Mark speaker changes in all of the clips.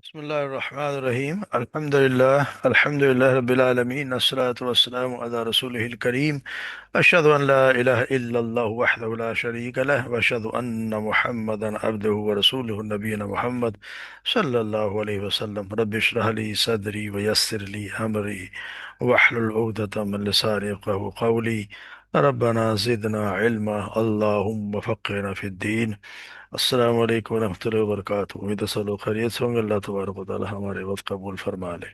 Speaker 1: بسم الله الرحمن الرحيم. الحمد لله رب العالمين، الصلاة والسلام على رسوله الكريم. أشهد أن لا إله إلا الله وحده لا شريك له، وأشهد أن محمدا عبده ورسوله نبينا محمد صلى الله عليه وسلم. رب اشرح لي صدري ويسر لي أمري واحلل عقدة من لساني يفقهوا قولي. ربنا زدنا علما، اللهم فقهنا في الدين. السلام علیکم ورحمۃ اللہ وبرکاتہ، امید ہے سب لوگ خیریت سے ہوں گے۔ اللہ تبارک و تعالی ہمارے وقت قبول فرما لے۔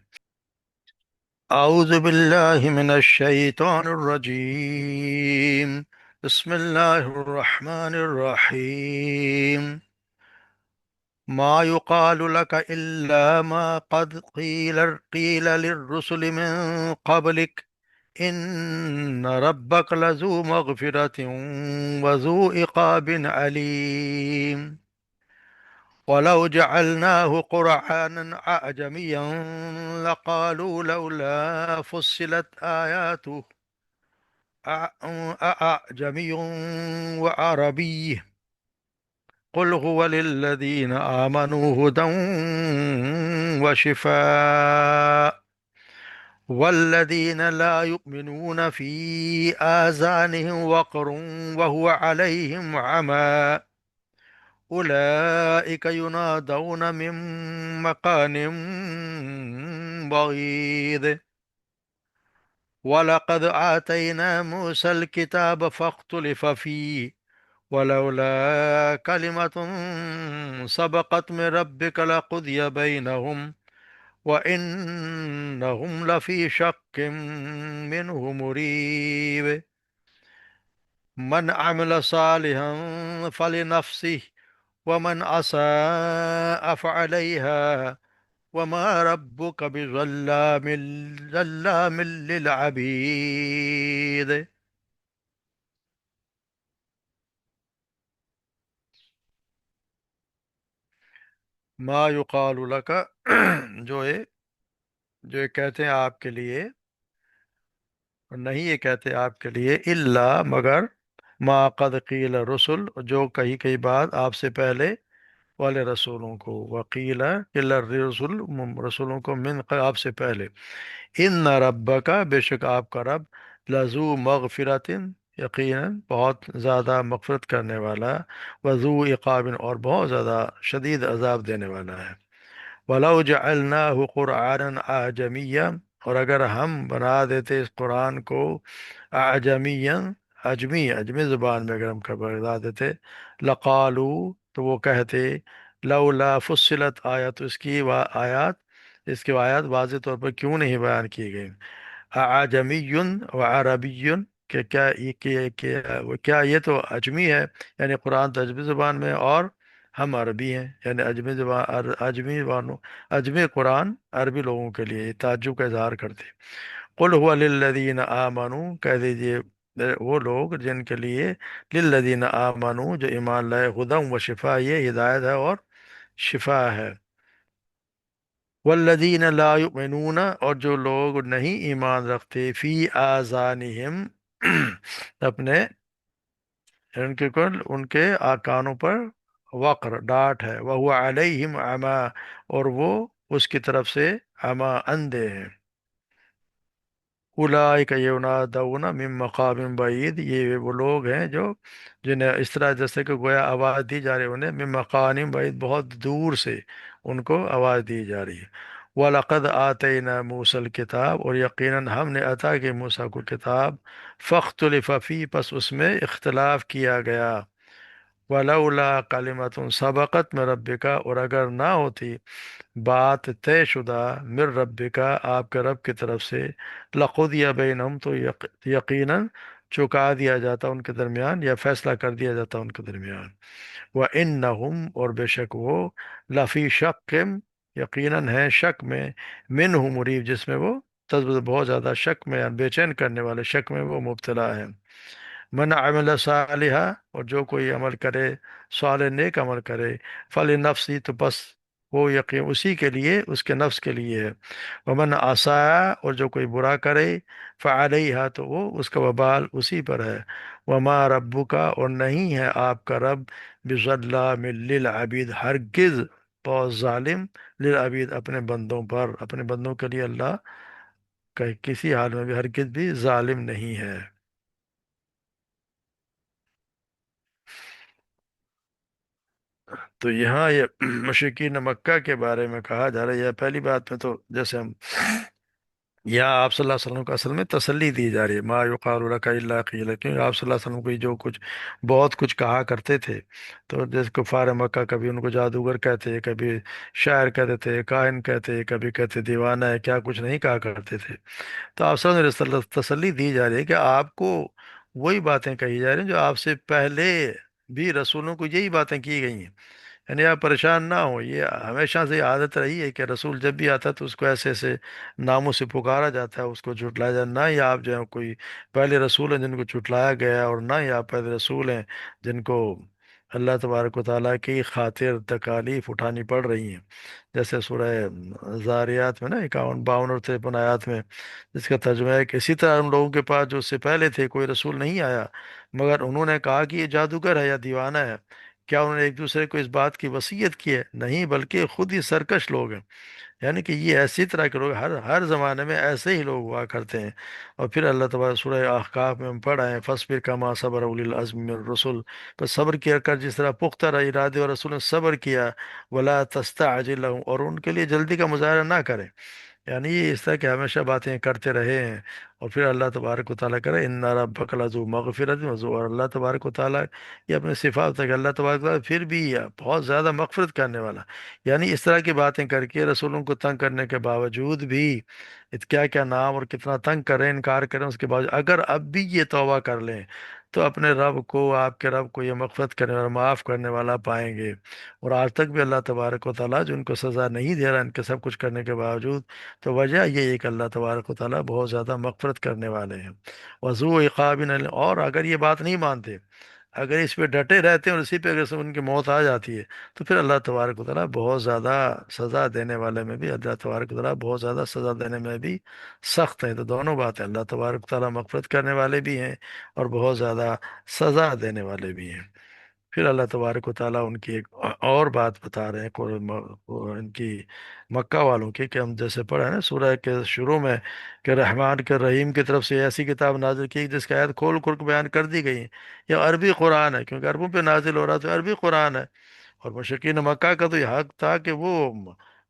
Speaker 1: اعوذ باللہ من الشیطان الرجیم، بسم اللہ الرحمن الرحیم۔ ما يقال لك إلا ما قد قيل للرسل من قبلك إن ربك لذو مغفرة وذو عقاب عليم ولو جعلناه قرآنا أعجميا لقالوا لولا فصلت آياته أعجمي وعربي قل هو للذين آمنوا هدى وشفاء والذين لا يؤمنون في آذانهم وقر وهو عليهم عمى أولئك ينادون من مكان بعيد ولقد آتينا موسى الكتاب فاختلف فيه ولولا كلمة سبقت من ربك لقضي بينهم وإنهم لفي شك منه مريب من عمل صالحا فلنفسه ومن أساء فعليها وما ربك ظلام للعبيد۔ ما یقال لک جو یہ کہتے ہیں آپ کے لیے، اور نہیں یہ کہتے آپ کے لیے الا مگر ما قد قیل رسل، جو کہی کئی بات آپ سے پہلے والے رسولوں کو، وقیل الا الرسل، رسولوں کو من آپ سے پہلے۔ ان ربک، بے شک آپ کا رب، لذو مغفرت، یقیناً بہت زیادہ مغفرت کرنے والا، وذو عقاب، اور بہت زیادہ شدید عذاب دینے والا ہے۔ وَلَوْ جَعَلْنَاهُ قُرْآنًا أَعْجَمِيًّا، اور اگر ہم بنا دیتے اس قرآن کو اعجمیًا، عجمی زبان میں اگر ہم بنا دیتے، لقالو، تو وہ کہتے، لولا فصلت آیت، اس کی آیات واضح طور پر کیوں نہیں بیان کی گئی، اعجمی و عربی، کہ کیا یہ تو عجمی ہے، یعنی قرآن تو عجمی زبان میں ہے، اور ہم عربی ہیں، یعنی عجمی زبان، عجمی قرآن عربی لوگوں کے لیے، یہ تعجب کا اظہار کرتے۔ قل هو للذین آمنو، کہہ دیجئے وہ لوگ جن کے لیے، للذین آمنو، جو ایمان لائے، ہدی و شفا، یہ ہدایت ہے اور شفا ہے۔ والذین لا یؤمنون، اور جو لوگ نہیں ایمان رکھتے، فی آذانہم اپنے، ان کے کانوں پر وقر، ڈانٹ ہے، وہ علیہم عمی، اور وہ اس کی طرف سے عمی، اندھے ہیں۔ اولئک ینادون من مقام بعید، یہ وہ لوگ ہیں جو جنہیں اس طرح جیسے کہ گویا آواز دی جا رہی ہے انہیں، من مقام بعید، بہت دور سے ان کو آواز دی جا رہی ہے۔ وَلَقَدْ آتَيْنَا مُوسَى الْكِتَابَ، اور یقیناً ہم نے عطا کی موسیٰ کو کتاب، فَاخْتُلِفَ فِيهِ، پس اس میں اختلاف کیا گیا، وَلَوْلَا كَلِمَةٌ سَبَقَتْ مِن رَبِّكَ، اور اگر نہ ہوتی بات طے شدہ، من ربک، آپ کے رب کی طرف سے، لقضی بینہم، تو یقیناً چکا دیا جاتا ان کے درمیان، یا فیصلہ کر دیا جاتا ان کے درمیان۔ وَإِنَّهُمْ، اور بے شک وہ، لفی شک، یقیناً ہے شک میں، منہ مریب، جس میں وہ بہت زیادہ شک میں، بے چین کرنے والے شک میں وہ مبتلا ہے۔ من عمل صالحا، اور جو کوئی عمل کرے، صالح نیک عمل کرے، فلنفسی، تو بس وہ یقین اسی کے لیے، اس کے نفس کے لیے ہے۔ ومن اساء، اور جو کوئی برا کرے، فعلیہا، تو وہ اس کا وبال اسی پر ہے۔ وما ربک، اور نہیں ہے آپ کا رب، بظلام للعبید، ہرگز بہت ظالم للعبید، اپنے بندوں پر، اپنے بندوں کے لیے اللہ کسی حال میں بھی ہرگز بھی ظالم نہیں ہے۔ تو یہاں یہ مشرکین مکہ کے بارے میں کہا جا رہا ہے، یہ پہلی بات میں تو جیسے ہم، یہاں آپ صلی اللہ علیہ وسلم کو اصل میں تسلی دی جا رہی ہے، ما یقال لک الا قیل، کیونکہ آپ صلی اللہ علیہ وسلم کو یہ جو کچھ بہت کچھ کہا کرتے تھے، تو جیسے کفار مکہ کبھی ان کو جادوگر کہتے، کبھی شاعر کہتے تھے، کاہن کہتے، کبھی کہتے دیوانہ ہے، کیا کچھ نہیں کہا کرتے تھے۔ تو آپ صلی اللہ علیہ وسلم تسلی دی جا رہی ہے کہ آپ کو وہی باتیں کہی جا رہی ہیں جو آپ سے پہلے بھی رسولوں کو یہی باتیں کی گئی ہیں، یعنی آپ پریشان نہ ہو، یہ ہمیشہ سے عادت رہی ہے کہ رسول جب بھی آتا ہے تو اس کو ایسے ایسے ناموں سے پکارا جاتا ہے، اس کو جھٹلایا جاتا ہے، نہ ہی آپ جو ہے کوئی پہلے رسول ہیں جن کو جھٹلایا گیا ہے، اور نہ ہی آپ پہلے رسول ہیں جن کو اللہ تبارک و تعالیٰ کی خاطر تکالیف اٹھانی پڑ رہی ہیں، جیسے سورہ زاریات میں نا 51 52 اور 53 آیات میں، جس کا ترجمہ ہے کہ اسی طرح ان لوگوں کے پاس جو اس سے پہلے تھے کوئی رسول نہیں آیا، مگر انہوں نے کہا کہ یہ جادوگر ہے یا دیوانہ ہے۔ کیا انہوں نے ایک دوسرے کو اس بات کی وصیت کی ہے؟ نہیں، بلکہ خود ہی سرکش لوگ ہیں، یعنی کہ یہ ایسی طرح کے لوگ ہر ہر زمانے میں ایسے ہی لوگ ہوا کرتے ہیں۔ اور پھر اللہ تبارک سورہ احقاف میں ہم پڑھ آئے ہیں، فاصبر کما صبر اولی العزم من الرسل، بس صبر کیا کر جس طرح پختہ ارادے اور رسول نے صبر کیا، ولا تستعجل لهم، اور ان کے لیے جلدی کا مظاہرہ نہ کریں، یعنی یہ اس طرح کے ہمیشہ باتیں کرتے رہے ہیں۔ اور پھر اللہ تبارک و تعالیٰ کرے ان ربک لذو مغفرت وذو، اور اللہ تبارک و تعالیٰ یہ اپنے صفات ہے کہ اللہ تبارک و تعالیٰ پھر بھی بہت زیادہ مغفرت کرنے والا، یعنی اس طرح کی باتیں کر کے رسولوں کو تنگ کرنے کے باوجود بھی، کیا کیا نام اور کتنا تنگ کریں، انکار کریں، اس کے باوجود اگر اب بھی یہ توبہ کر لیں تو اپنے رب کو، آپ کے رب کو یہ مغفرت کرنے اور معاف کرنے والا پائیں گے۔ اور آج تک بھی اللہ تبارک و تعالیٰ جو ان کو سزا نہیں دے رہا ان کے سب کچھ کرنے کے باوجود، تو وجہ یہ ہے کہ اللہ تبارک و تعالیٰ بہت زیادہ مغفرت کرنے والے ہیں۔ وضو عقاب علی، اور اگر یہ بات نہیں مانتے، اگر اس پہ ڈٹے رہتے ہیں اور اسی پہ اگر ان کی موت آ جاتی ہے، تو پھر اللہ تبارک و تعالیٰ بہت زیادہ سزا دینے والے میں بھی، اللہ تبارک و تعالیٰ بہت زیادہ سزا دینے میں بھی سخت ہیں۔ تو دونوں باتیں، اللہ تبارک و تعالیٰ مغفرت کرنے والے بھی ہیں اور بہت زیادہ سزا دینے والے بھی ہیں۔ پھر اللہ تبارک و تعالیٰ ان کی ایک اور بات بتا رہے ہیں، ان کی مکہ والوں کی، کہ ہم جیسے پڑھا ہے نا سورہ کے شروع میں کہ رحمان کے رحیم کی طرف سے ایسی کتاب نازل کی جس کی آیت کھول کھول کے بیان کر دی گئی ہے، یہ عربی قرآن ہے، کیونکہ عربوں پہ نازل ہو رہا تو عربی قرآن ہے۔ اور مشرکین مکہ کا تو یہ حق تھا کہ وہ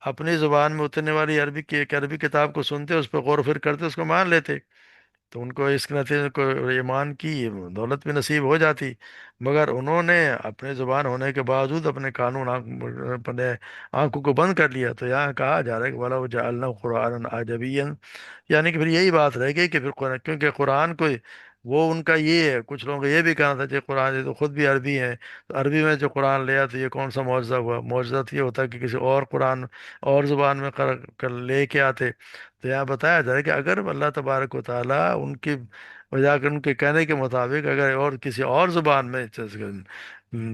Speaker 1: اپنی زبان میں اترنے والی عربی کی ایک عربی کتاب کو سنتے، اس پہ غور و فکر کرتے، اس کو مان لیتے، تو ان کو اس کے نتیجے کو ایمان کی دولت بھی نصیب ہو جاتی، مگر انہوں نے اپنے زبان ہونے کے باوجود اپنے قانون اپنے آنکھوں کو بند کر لیا۔ تو یہاں کہا جا رہا ہے کہ وَلَوْ جَعَلْنَاهُ قُرْآنًا عَجَبِيًّا، یعنی کہ پھر یہی بات رہ گئی کہ پھر قرآن، کیونکہ قرآن کو وہ ان کا یہ ہے، کچھ لوگوں کا یہ بھی کہنا تھا کہ قرآن یہ تو خود بھی عربی ہے، تو عربی میں جو قرآن لیا تو یہ کون سا معجزہ ہوا؟ معجزہ تو یہ ہوتا ہے کہ کسی اور قرآن اور زبان میں کر لے کے آتے۔ تو یہاں بتایا جائے کہ اگر اللہ تبارک و تعالیٰ ان کی وجہ کر ان کے کہنے کے مطابق اگر اور کسی اور زبان میں، جیسے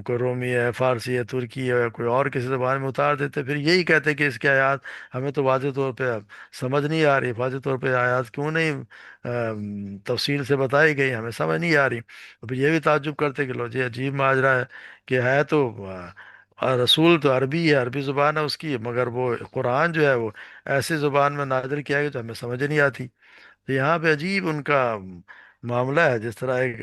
Speaker 1: کوئی رومی ہے، فارسی ہے، ترکی ہے، یا کوئی اور کسی زبان میں اتار دیتے، پھر یہی کہتے کہ اس کی آیات ہمیں تو واضح طور پہ اب سمجھ نہیں آ رہی، واضح طور پہ آیات کیوں نہیں تفصیل سے بتائی گئی، ہمیں سمجھ نہیں آ رہی۔ تو پھر یہ بھی تعجب کرتے کہ لو جی عجیب ماجرا ہے کہ ہے تو رسول تو عربی ہے، عربی زبان ہے اس کی، مگر وہ قرآن جو ہے وہ ایسی زبان میں نازل کیا گیا تو ہمیں سمجھ نہیں آتی۔ تو یہاں پہ عجیب ان کا معاملہ ہے، جس طرح ایک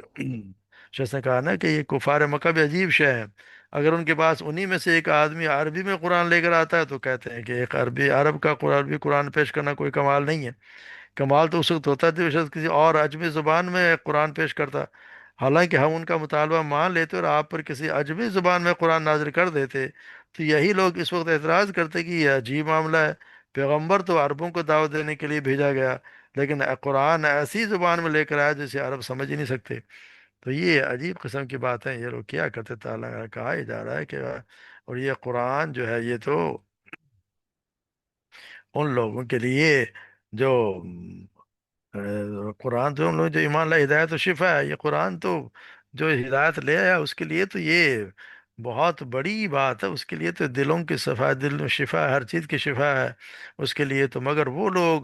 Speaker 1: شخص نے کہا نا کہ یہ کفار مکہ بھی عجیب شے ہیں، اگر ان کے پاس انہی میں سے ایک آدمی عربی میں قرآن لے کر آتا ہے تو کہتے ہیں کہ ایک عربی عرب کا عربی قرآن پیش کرنا کوئی کمال نہیں ہے، کمال تو اس وقت ہوتا ہے جب شخص کسی اور عجمی زبان میں قرآن پیش کرتا، حالانکہ ہم ان کا مطالبہ مان لیتے اور آپ پر کسی عجمی زبان میں قرآن نازل کر دیتے، تو یہی لوگ اس وقت اعتراض کرتے کہ یہ عجیب معاملہ ہے، پیغمبر تو عربوں کو دعوت دینے کے لیے بھیجا گیا، لیکن قرآن ایسی زبان میں لے کر آیا جسے عرب سمجھ ہی نہیں سکتے۔ تو یہ عجیب قسم کی باتیں یہ لوگ کیا کرتے، تعالیٰ کا کہا ہی جا رہا ہے کہ اور یہ قرآن جو ہے یہ تو ان لوگوں کے لیے جو قرآن تو ان لوگ جو ایمان لا، ہدایت و شفا ہے، یہ قرآن تو جو ہدایت لے آیا اس کے لیے تو یہ بہت بڑی بات ہے، اس کے لیے تو دلوں کی صفا، دل میں شفا ہے، ہر چیز کی شفا ہے اس کے لیے تو، مگر وہ لوگ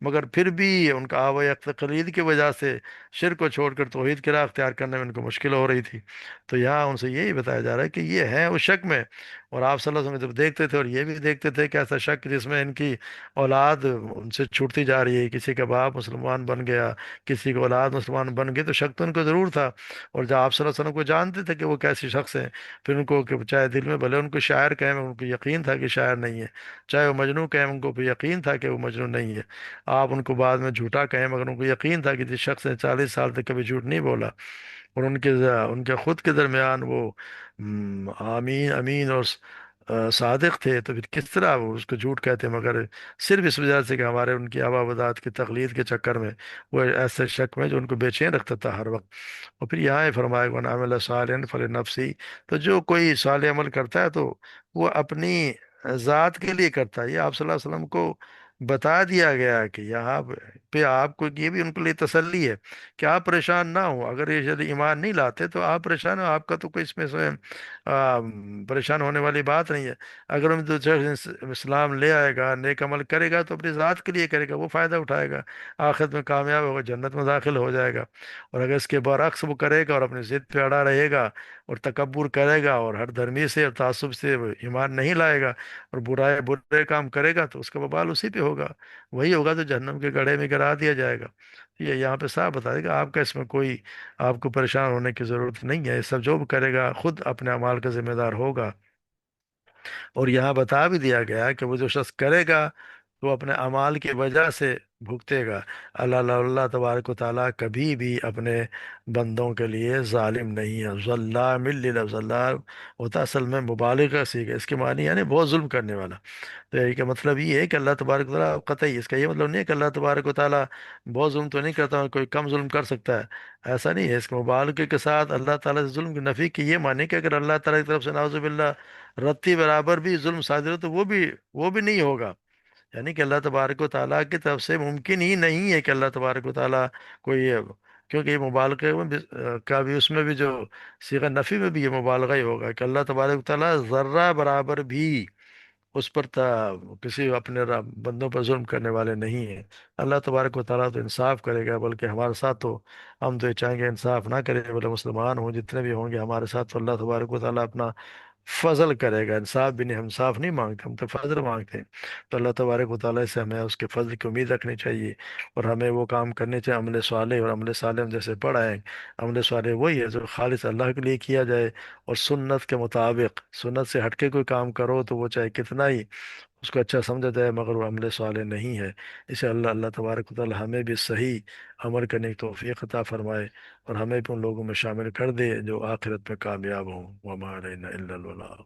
Speaker 1: مگر پھر بھی ان کا آوہ تقلید کی وجہ سے شرک کو چھوڑ کر توحید کی راہ اختیار کرنے میں ان کو مشکل ہو رہی تھی۔ تو یہاں ان سے یہی بتایا جا رہا ہے کہ یہ ہیں اس شک میں، اور آپ صلی اللہ علیہ وسلم جب دیکھتے تھے اور یہ بھی دیکھتے تھے کہ ایسا شک جس میں ان کی اولاد ان سے چھوٹتی جا رہی ہے، کسی کا باپ مسلمان بن گیا، کسی کی اولاد مسلمان بن گئی، تو شک تو ان کو ضرور تھا۔ اور جب آپ صلی اللہ علیہ وسلم کو جانتے تھے کہ وہ کیسے شخص ہیں، پھر ان کو کہ چاہے دل میں بھلے ان کو شاعر کہیں، ان کو یقین تھا کہ شاعر نہیں ہے، چاہے وہ مجنون کہیں، ان کو بھی یقین تھا کہ وہ مجنون نہیں ہے۔ آپ ان کو بعد میں جھوٹا کہیں، مگر ان کو یقین تھا کہ جس شخص نے 40 سال تک کبھی جھوٹ نہیں بولا، اور ان کے خود کے درمیان وہ آمین امین اور صادق تھے، تو پھر کس طرح وہ اس کو جھوٹ کہتے؟ مگر صرف اس وجہ سے کہ ہمارے ان کی آبا بدات کی تقلید کے چکر میں وہ ایسے شک میں جو ان کو بے چین رکھتا تھا ہر وقت۔ اور پھر یہاں یہ فرمایا کہ عمل صالحا فلنفسی، تو جو کوئی صالح عمل کرتا ہے تو وہ اپنی ذات کے لیے کرتا ہے۔ یہ آپ صلی اللہ علیہ وسلم کو بتا دیا گیا ہے کہ یہاں پہ آپ کو یہ بھی ان کے لیے تسلی ہے کہ آپ پریشان نہ ہوں، اگر یہ یدی ایمان نہیں لاتے تو آپ پریشان ہو، آپ کا تو کوئی اس میں پریشان ہونے والی بات نہیں ہے۔ اگر ہم تو اسلام لے آئے گا، نیک عمل کرے گا تو اپنی ذات کے لیے کرے گا، وہ فائدہ اٹھائے گا، آخرت میں کامیاب ہوگا، جنت میں داخل ہو جائے گا۔ اور اگر اس کے برعکس وہ کرے گا اور اپنی ضد پہ اڑا رہے گا اور تکبر کرے گا اور ہر دھرمی سے اور تعصب سے وہ ایمان نہیں لائے گا اور برے کام کرے گا، تو اس کا وبال اسی پہ ہوگا، وہی ہوگا تو جہنم کے گڑھے میں گرا دیا جائے گا۔ یہ یہاں پہ صاف بتا دے گا آپ کا اس میں کوئی آپ کو پریشان ہونے کی ضرورت نہیں ہے، یہ سب جو بھی کرے گا خود اپنے اعمال کا ذمہ دار ہوگا۔ اور یہاں بتا بھی دیا گیا کہ وہ جو شخص کرے گا تو اپنے اعمال کی وجہ سے بھگتے گا۔ اللہ تبارک و تعالیٰ کبھی بھی اپنے بندوں کے لیے ظالم نہیں ہے۔ ظلام للظلام ظلام ہوتا اصل میں مبالغہ سیکھا، اس کے معنی یعنی بہت ظلم کرنے والا۔ تو یہی کا مطلب یہ ہے کہ اللہ تبارک و تعالیٰ قطعی، اس کا یہ مطلب نہیں ہے کہ اللہ تبارک و تعالیٰ بہت ظلم تو نہیں کرتا، کوئی کم ظلم کر سکتا ہے، ایسا نہیں ہے۔ اس کے مبالغے کے ساتھ اللہ تعالیٰ سے ظلم کی نفی کی یہ معنی کہ اگر اللہ تعالیٰ کی طرف سے نعوذ باللہ رتی برابر بھی ظلم صادر ہو تو وہ بھی نہیں ہوگا، یعنی کہ اللہ تبارک و تعالیٰ کی طرف سے ممکن ہی نہیں ہے کہ اللہ تبارک و تعالیٰ کوئی، کیونکہ یہ مبالغے میں کا بھی اس میں بھی جو صیغہ نفی میں بھی یہ مبالغہ ہی ہوگا کہ اللہ تبارک و تعالیٰ ذرہ برابر بھی اس پر کسی اپنے بندوں پر ظلم کرنے والے نہیں ہیں۔ اللہ تبارک و تعالیٰ تو انصاف کرے گا، بلکہ ہمارے ساتھ تو ہم تو یہ چاہیں گے انصاف نہ کرے، بولے مسلمان ہوں جتنے بھی ہوں گے ہمارے ساتھ، تو اللہ تبارک و تعالیٰ اپنا فضل کرے گا، انصاف بھی نہیں، ہم انصاف نہیں مانگتے، ہم تو فضل مانگتے ہیں۔ تو اللہ تبارک و تعالیٰ سے ہمیں اس کے فضل کی امید رکھنی چاہیے، اور ہمیں وہ کام کرنے چاہیے عمل صالح، اور عمل صالح ہم جیسے پڑھا ہے، عمل صالح وہی ہے جو خالص اللہ کے لیے کیا جائے، اور سنت کے مطابق، سنت سے ہٹ کے کوئی کام کرو تو وہ چاہے کتنا ہی اس کو اچھا سمجھا جائے مگر وہ عمل صالح نہیں ہے۔ اسے اللہ تبارک و تعالی ہمیں بھی صحیح عمل کرنے کی توفیق عطا فرمائے، اور ہمیں بھی ان لوگوں میں شامل کر دے جو آخرت میں کامیاب ہوں۔ وما علینا الا البلاغ۔